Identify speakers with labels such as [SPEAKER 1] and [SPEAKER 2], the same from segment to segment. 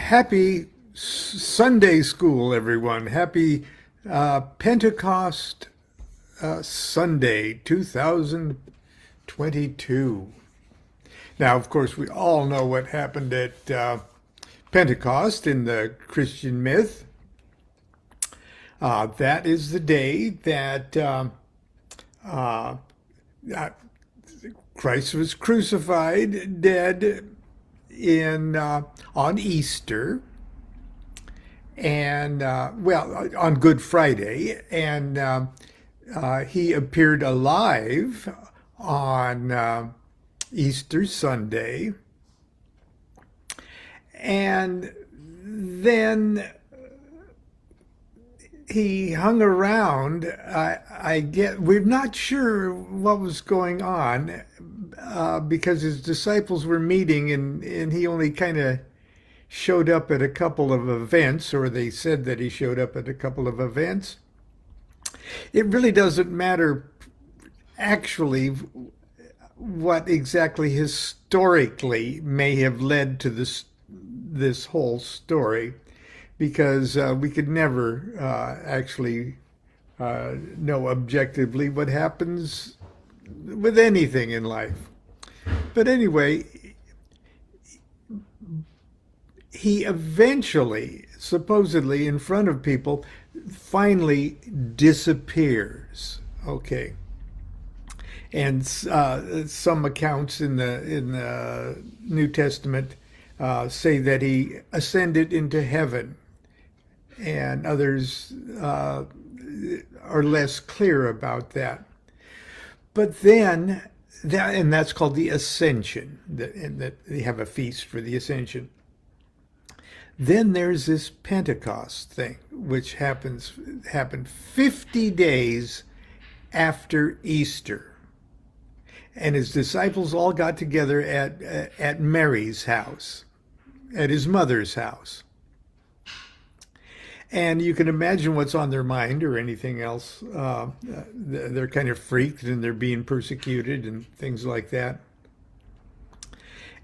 [SPEAKER 1] Happy Sunday school, everyone. Happy Pentecost Sunday 2022. Now, of course, we all know what happened at Pentecost in the Christian myth. That is the day that Christ was crucified, dead in on Easter, and on Good Friday, and he appeared alive on Easter Sunday, and then he hung around. We're not sure what was going on because his disciples were meeting, and he only kind of showed up at a couple of events, or they said that he showed up at a couple of events. It really doesn't matter actually what exactly historically may have led to this whole story, because we could never actually know objectively what happens with anything in life. But anyway, he eventually, supposedly in front of people, finally disappears. Okay. And some accounts in the New Testament say that he ascended into heaven, and others are less clear about that. But then, and that's called the Ascension, and that they have a feast for the Ascension. Then there's this Pentecost thing, which happened 50 days after Easter. And his disciples all got together at Mary's house, at his mother's house. And you can imagine what's on their mind or anything else. They're kind of freaked, and they're being persecuted and things like that.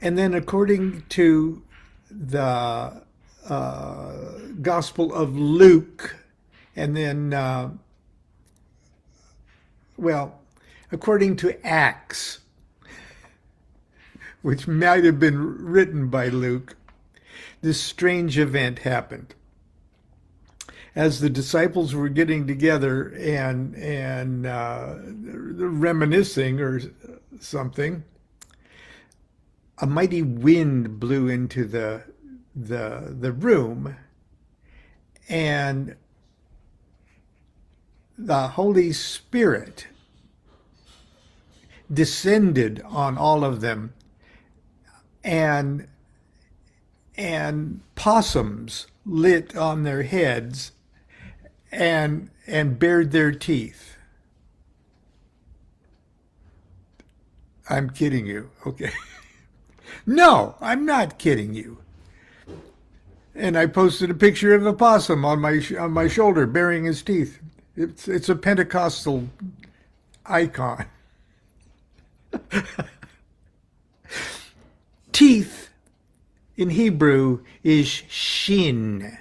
[SPEAKER 1] And then according to the Gospel of Luke, and then, according to Acts, which might have been written by Luke, this strange event happened. As the disciples were getting together and reminiscing or something, a mighty wind blew into the room, and the Holy Spirit descended on all of them, and possums lit on their heads and bared their teeth. I'm kidding you. Okay. No, I'm not kidding you. And I posted a picture of a possum on my shoulder baring his teeth. It's a Pentecostal icon. Teeth in Hebrew is shin,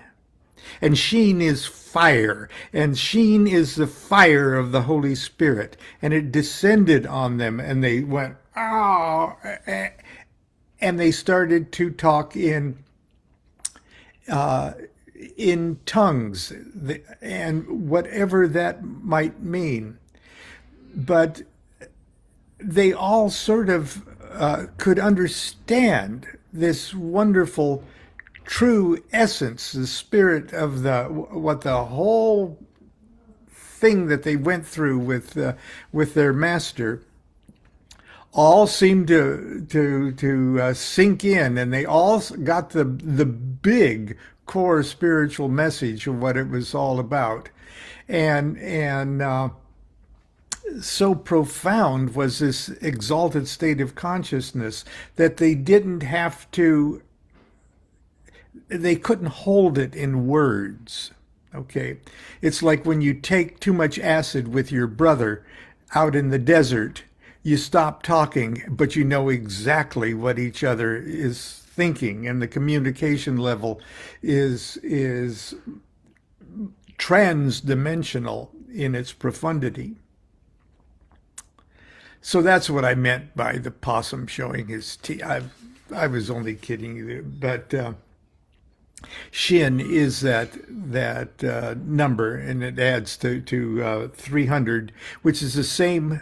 [SPEAKER 1] and shin is fire, and shin is the fire of the Holy Spirit, and it descended on them, and they went, "Oh," and they started to talk in tongues, and whatever that might mean. But they all sort of could understand this wonderful true essence, the spirit of what the whole thing that they went through with their master all seemed to sink in, and they all got the big core spiritual message of what it was all about, and so profound was this exalted state of consciousness that they couldn't hold it in words. Okay, it's like when you take too much acid with your brother out in the desert. You stop talking, but you know exactly what each other is thinking, and the communication level is transdimensional in its profundity. So that's what I meant by the possum showing his teeth. I was only kidding you, but Shin is that number, and it adds to 300, which is the same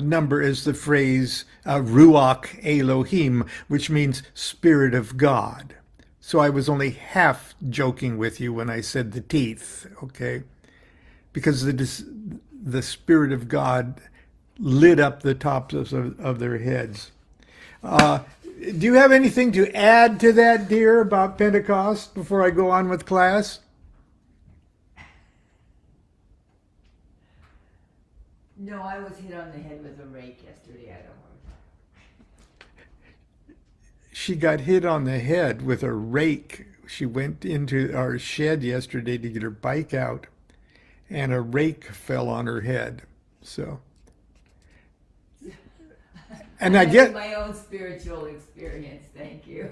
[SPEAKER 1] number as the phrase Ruach Elohim, which means Spirit of God. So I was only half joking with you when I said the teeth, okay? Because the Spirit of God lit up the tops of their heads. Do you have anything to add to that, dear, about Pentecost before I go on with class?
[SPEAKER 2] No, I was hit on the head with a rake yesterday. I don't know.
[SPEAKER 1] She got hit on the head with a rake. She went into our shed yesterday to get her bike out, and a rake fell on her head. So, and I get
[SPEAKER 2] my own spiritual experience. Thank you.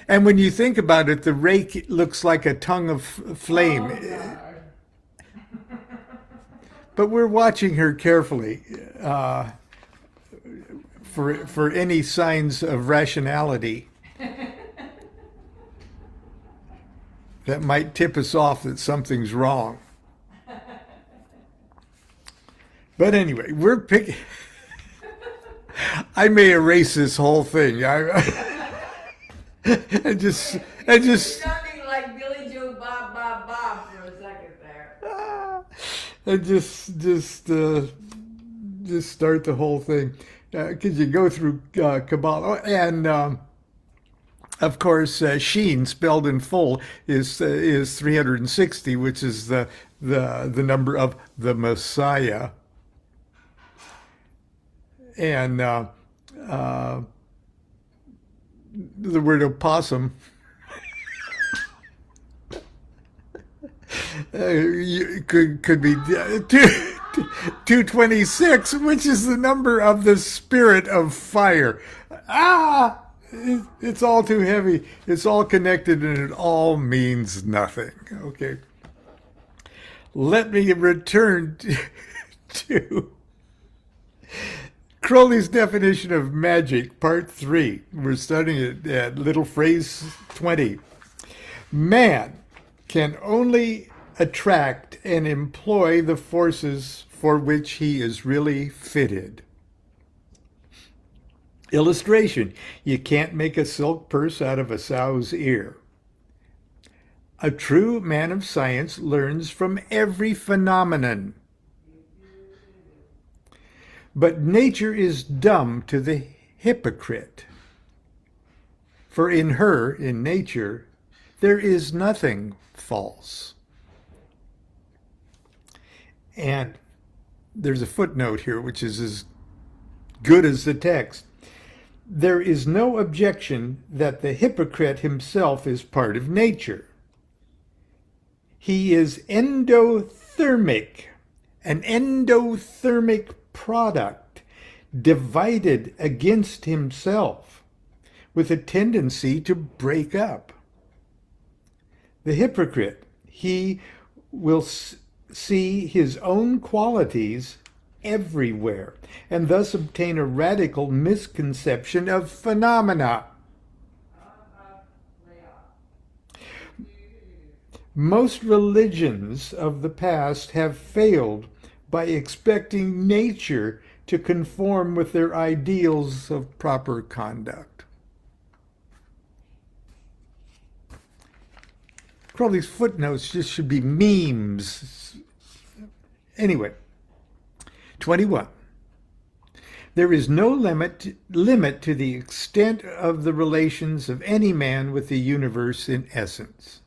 [SPEAKER 1] And when you think about it, the rake looks like a tongue of flame.
[SPEAKER 2] Oh,
[SPEAKER 1] but we're watching her carefully for any signs of rationality that might tip us off that something's wrong. But anyway, we're picking. I may erase this whole thing. I just.
[SPEAKER 2] You're sounding like Billy Joe Bob Bob Bob for a second there.
[SPEAKER 1] And just start the whole thing, because you go through Kabbalah, and of course Sheen spelled in full is 360, which is the number of the Messiah, and the word opossum. Could be 226, which is the number of the spirit of fire. It's all too heavy. It's all connected, and it all means nothing. Okay. Let me return to Crowley's definition of magic, part 3. We're studying it at little phrase 20. Man can only attract and employ the forces for which he is really fitted. Illustration: you can't make a silk purse out of a sow's ear. A true man of science learns from every phenomenon. But nature is dumb to the hypocrite. For in nature, there is nothing false. And there's a footnote here, which is as good as the text. There is no objection that the hypocrite himself is part of nature. He is endothermic, an endothermic product, divided against himself, with a tendency to break up. The hypocrite, he will see his own qualities everywhere, and thus obtain a radical misconception of phenomena. Most religions of the past have failed by expecting nature to conform with their ideals of proper conduct. Crowley's footnotes just should be memes. Anyway, 21. There is no limit to the extent of the relations of any man with the universe in essence.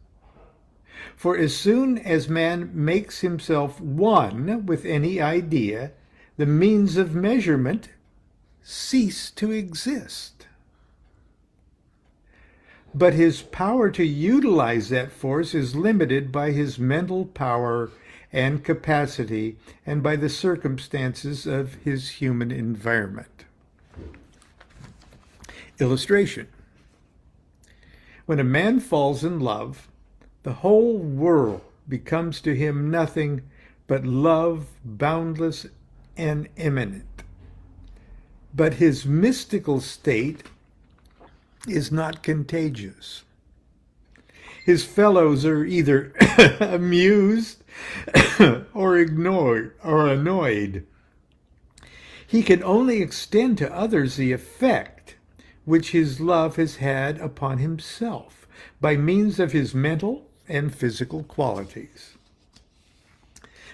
[SPEAKER 1] For as soon as man makes himself one with any idea, the means of measurement cease to exist. But his power to utilize that force is limited by his mental power and capacity, and by the circumstances of his human environment. Illustration. When a man falls in love, the whole world becomes to him nothing but love, boundless and immanent. But his mystical state is not contagious. His fellows are either amused or ignored or annoyed. He can only extend to others the effect which his love has had upon himself by means of his mental and physical qualities.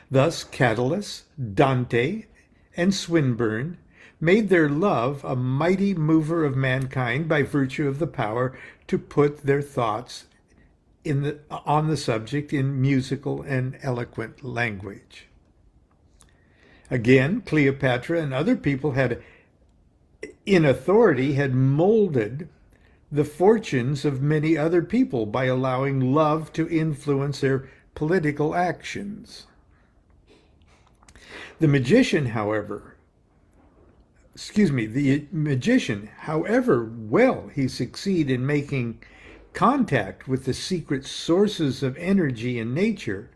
[SPEAKER 1] Thus Catullus, Dante, and Swinburne made their love a mighty mover of mankind by virtue of the power to put their thoughts on the subject in musical and eloquent language. Again, Cleopatra and other people in authority, had molded the fortunes of many other people by allowing love to influence their political actions. The magician, however well he succeed in making contact with the secret sources of energy in nature,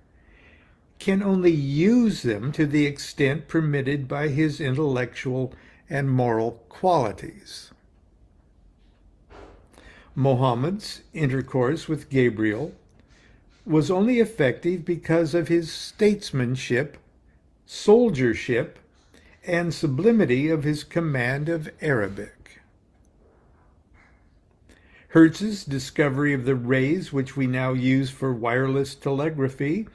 [SPEAKER 1] can only use them to the extent permitted by his intellectual and moral qualities. Mohammed's intercourse with Gabriel was only effective because of his statesmanship, soldiership, and sublimity of his command of Arabic. Hertz's discovery of the rays which we now use for wireless telegraphy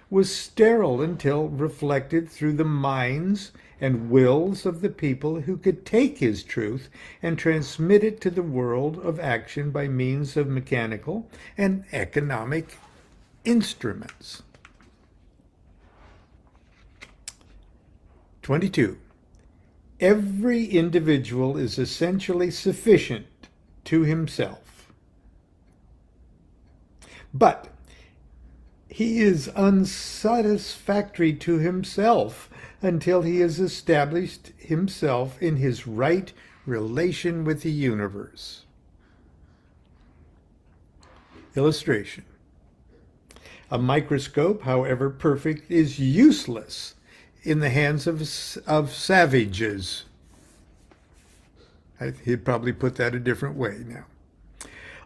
[SPEAKER 1] was sterile until reflected through the minds and wills of the people who could take his truth and transmit it to the world of action by means of mechanical and economic instruments. 22. Every individual is essentially sufficient to himself, but he is unsatisfactory to himself until he has established himself in his right relation with the universe. Illustration. A microscope, however perfect, is useless in the hands of savages. He'd probably put that a different way now.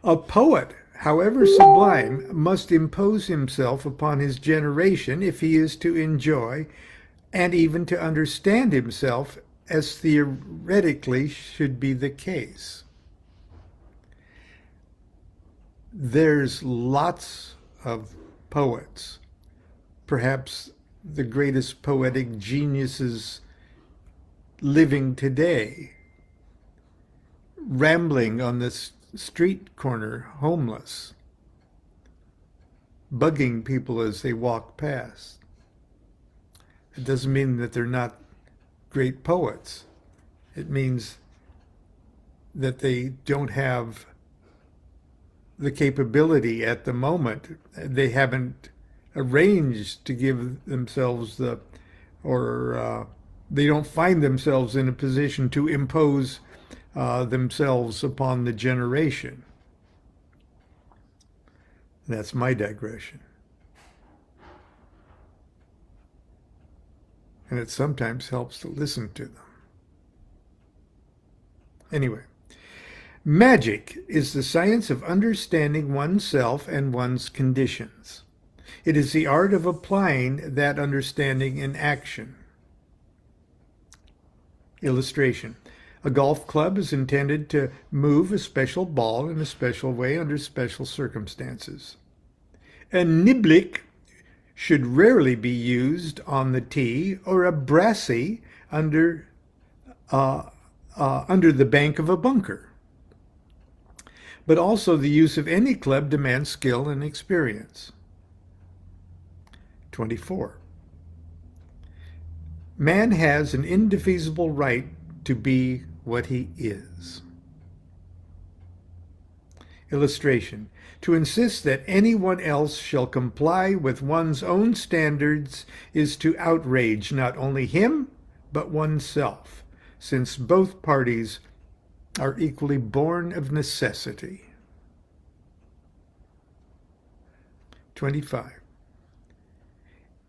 [SPEAKER 1] A poet, however sublime, must impose himself upon his generation if he is to enjoy and even to understand himself, as theoretically should be the case. There's lots of poets, perhaps the greatest poetic geniuses living today, rambling on this street corner, homeless, bugging people as they walk past. It doesn't mean that they're not great poets. It means that they don't have the capability at the moment. They haven't arranged to give themselves they don't find themselves in a position to impose themselves upon the generation. That's my digression. And it sometimes helps to listen to them. Anyway, magic is the science of understanding oneself and one's conditions. It is the art of applying that understanding in action. Illustration. A golf club is intended to move a special ball in a special way under special circumstances. A niblick should rarely be used on the tee, or a brassey under the bank of a bunker. But also the use of any club demands skill and experience. 24. Man has an indefeasible right to be what he is. Illustration. To insist that anyone else shall comply with one's own standards is to outrage not only him, but oneself, since both parties are equally born of necessity. 25.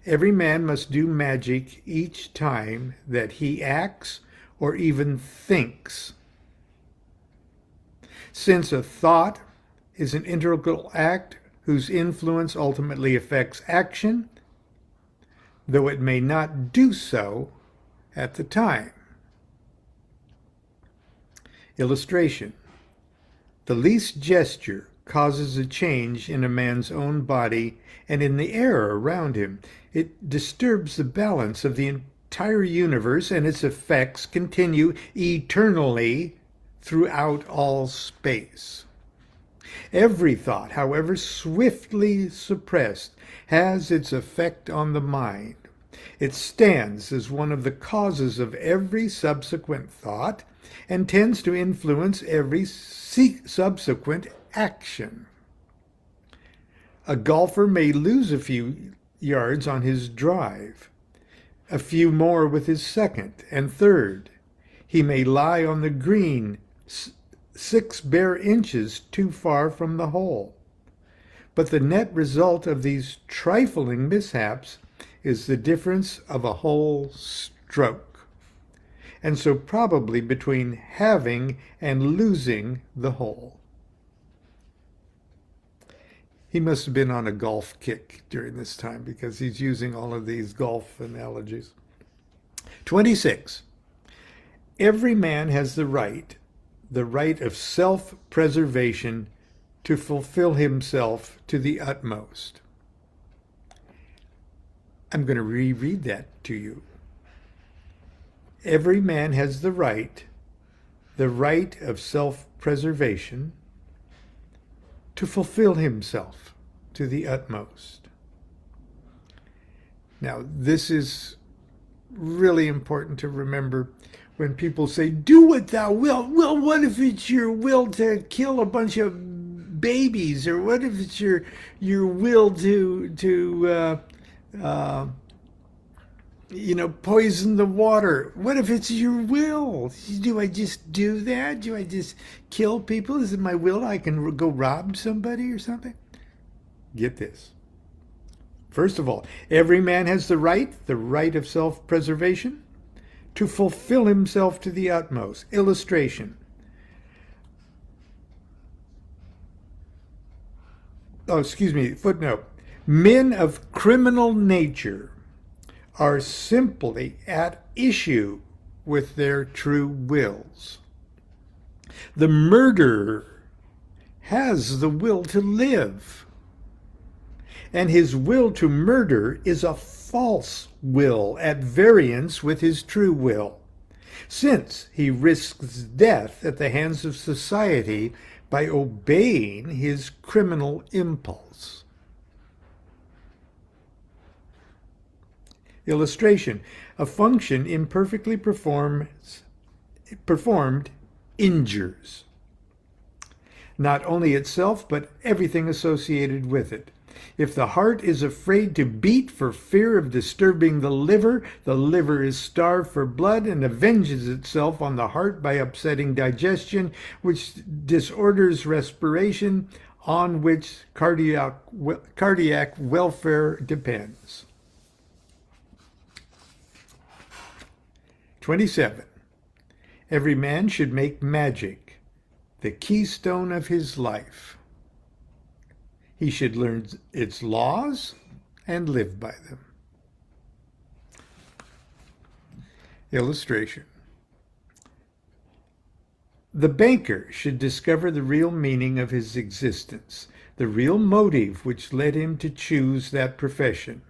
[SPEAKER 1] Every man must do magic each time that he acts or even thinks. Since a thought is an integral act whose influence ultimately affects action, though it may not do so at the time. Illustration. The least gesture causes a change in a man's own body and in the air around him. It disturbs the balance of the entire universe, and its effects continue eternally throughout all space. Every thought, however swiftly suppressed, has its effect on the mind. It stands as one of the causes of every subsequent thought and tends to influence every subsequent action. A golfer may lose a few yards on his drive, a few more with his second and third. He may lie on the green 6 bare inches too far from the hole. But the net result of these trifling mishaps is the difference of a whole stroke, and so probably between having and losing the hole. He must have been on a golf kick during this time because he's using all of these golf analogies. 26. Every man has the right of self-preservation to fulfill himself to the utmost. I'm going to reread that to you. Every man has the right of self-preservation to fulfill himself to the utmost. Now, this is really important to remember when people say, do what thou wilt. Well, what if it's your will to kill a bunch of babies? Or what if it's your will to poison the water? What if it's your will? Do I just do that? Do I just kill people? Is it my will? I can go rob somebody or something? Get this. First of all, every man has the right of self-preservation to fulfill himself to the utmost. Illustration. Footnote. Men of criminal nature are simply at issue with their true wills. The murderer has the will to live, and his will to murder is a false will at variance with his true will, since he risks death at the hands of society by obeying his criminal impulse. Illustration. A function imperfectly performed injures not only itself, but everything associated with it. If the heart is afraid to beat for fear of disturbing the liver is starved for blood and avenges itself on the heart by upsetting digestion, which disorders respiration, on which cardiac welfare depends. 27. Every man should make Magick the keystone of his life. He should learn its laws and live by them. Illustration. The banker should discover the real meaning of his existence, the real motive which led him to choose that profession.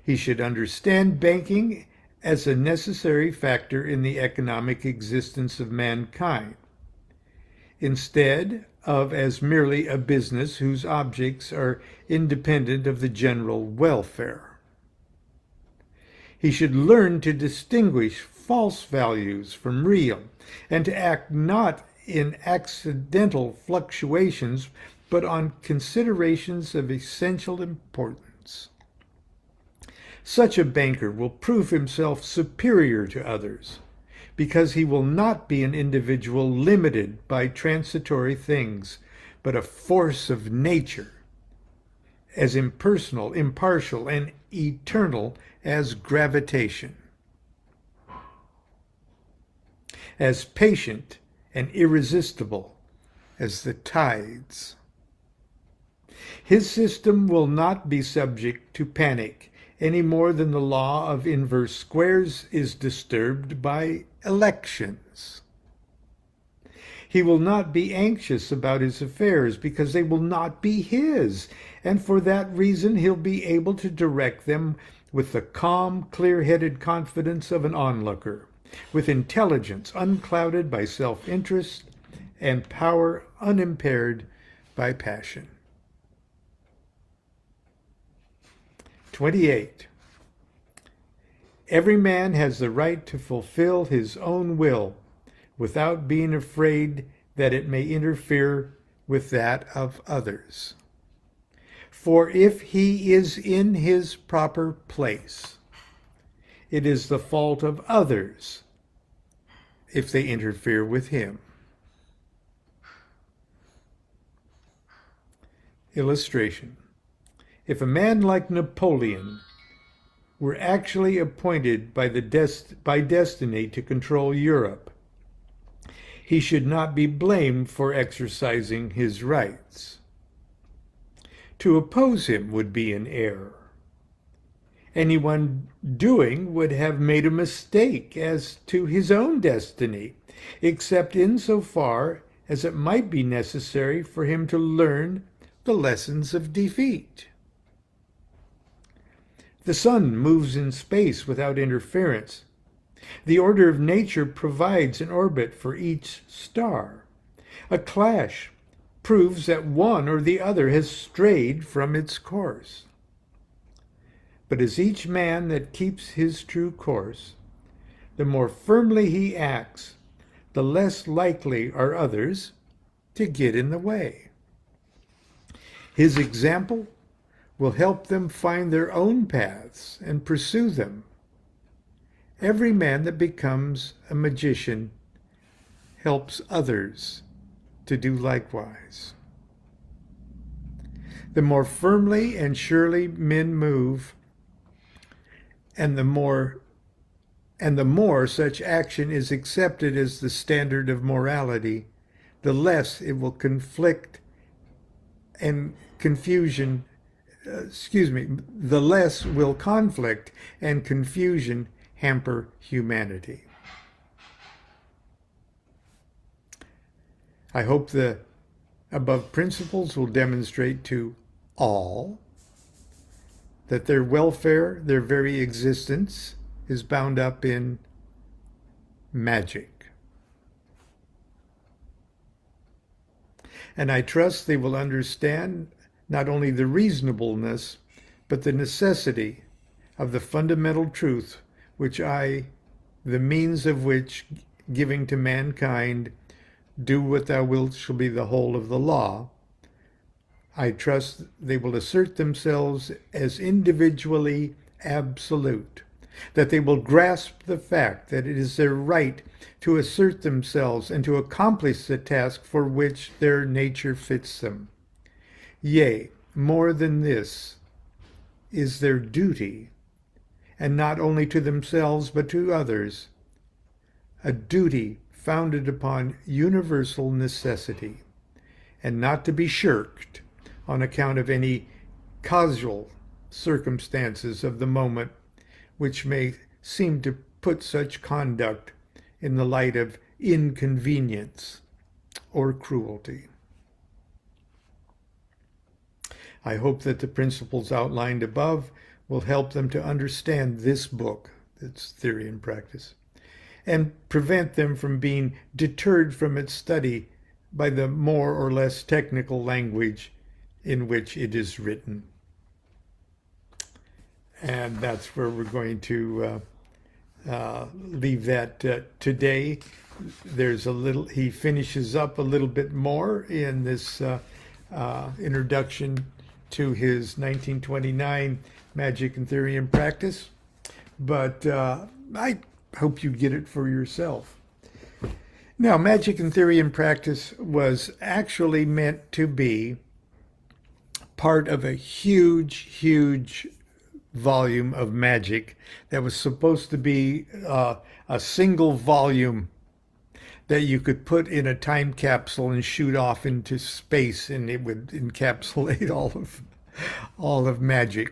[SPEAKER 1] He should understand banking as a necessary factor in the economic existence of mankind, instead of as merely a business whose objects are independent of the general welfare. He should learn to distinguish false values from real, and to act not in accidental fluctuations, but on considerations of essential importance. Such a banker will prove himself superior to others, because he will not be an individual limited by transitory things, but a force of nature, as impersonal, impartial, and eternal as gravitation, as patient and irresistible as the tides. His system will not be subject to panic any more than the law of inverse squares is disturbed by elections. He will not be anxious about his affairs because they will not be his, and for that reason he'll be able to direct them with the calm, clear-headed confidence of an onlooker, with intelligence unclouded by self-interest and power unimpaired by passion. 28. Every man has the right to fulfill his own will without being afraid that it may interfere with that of others. For if he is in his proper place, it is the fault of others if they interfere with him. Illustration. If a man like Napoleon were actually appointed by destiny to control Europe, he should not be blamed for exercising his rights. To oppose him would be an error. Anyone doing would have made a mistake as to his own destiny, except insofar as it might be necessary for him to learn the lessons of defeat. The sun moves in space without interference. The order of nature provides an orbit for each star. A clash proves that one or the other has strayed from its course. But as each man that keeps his true course, the more firmly he acts, the less likely are others to get in the way. His example will help them find their own paths and pursue them. Every man that becomes a magician helps others to do likewise. The more firmly and surely men move, and the more such action is accepted as the standard of morality, the less it will the less will conflict and confusion hamper humanity. I hope the above principles will demonstrate to all that their welfare, their very existence, is bound up in magic. And I trust they will understand not only the reasonableness, but the necessity of the fundamental truth which the means of which, giving to mankind, do what thou wilt shall be the whole of the law. I trust they will assert themselves as individually absolute, that they will grasp the fact that it is their right to assert themselves and to accomplish the task for which their nature fits them. Yea, more than this is their duty, and not only to themselves but to others, a duty founded upon universal necessity, and not to be shirked on account of any casual circumstances of the moment which may seem to put such conduct in the light of inconvenience or cruelty. I hope that the principles outlined above will help them to understand this book, its theory and practice, and prevent them from being deterred from its study by the more or less technical language in which it is written. And that's where we're going to leave that today. He finishes up a little bit more in this introduction to his 1929 Magick and Theory and Practice. But I hope you get it for yourself. Now, Magic in Theory and Practice was actually meant to be part of a huge volume of Magick that was supposed to be a single volume that you could put in a time capsule and shoot off into space, and it would encapsulate all of Magick.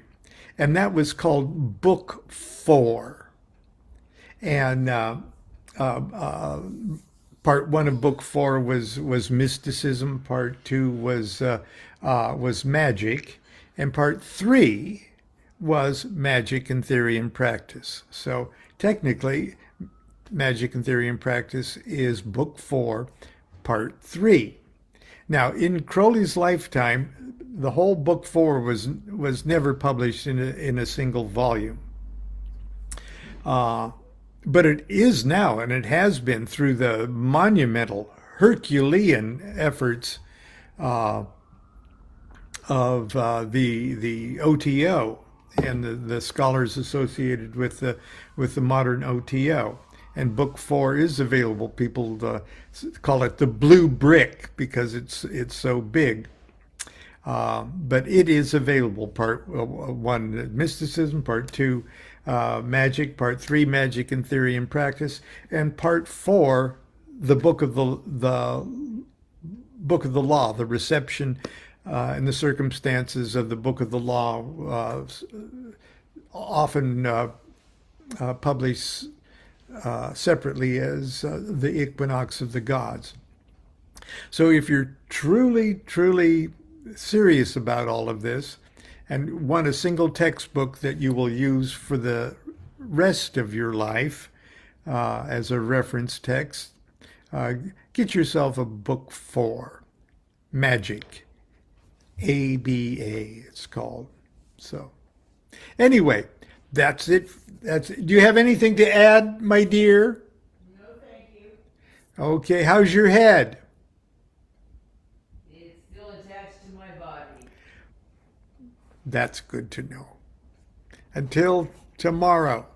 [SPEAKER 1] And that was called Book 4. And part 1 of Book 4 was mysticism, part 2 was Magick, and part 3 was Magic in Theory and Practice. So technically, Magic in Theory and Practice is Book 4, Part 3. Now, in Crowley's lifetime, the whole Book 4 was never published in a single volume. But it is now, and it has been through the monumental Herculean efforts of the OTO and the scholars associated with the modern OTO. And Book 4 is available. People call it the blue brick because it's so big. But it is available. Part 1, mysticism. Part 2, Magick. Part 3, Magic in Theory and Practice. And Part 4, the book of the book of the law, the reception and the circumstances of the book of the law, often published separately as the Equinox of the Gods. So if you're truly serious about all of this and want a single textbook that you will use for the rest of your life as a reference text, get yourself a Book 4, Magick, ABA it's called. So anyway, that's it. Do you have anything to add, my dear?
[SPEAKER 2] No, thank you.
[SPEAKER 1] Okay, how's your head?
[SPEAKER 2] It's still attached to my body.
[SPEAKER 1] That's good to know. Until tomorrow.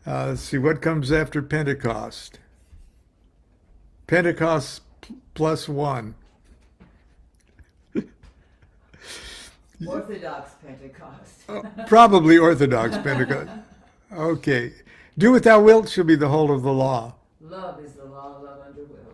[SPEAKER 1] Let's see what comes after Pentecost. Pentecost plus 1.
[SPEAKER 2] Orthodox Pentecost.
[SPEAKER 1] Probably Orthodox Pentecost. Okay. Do what thou wilt shall be the whole of the law.
[SPEAKER 2] Love is the law, love under will.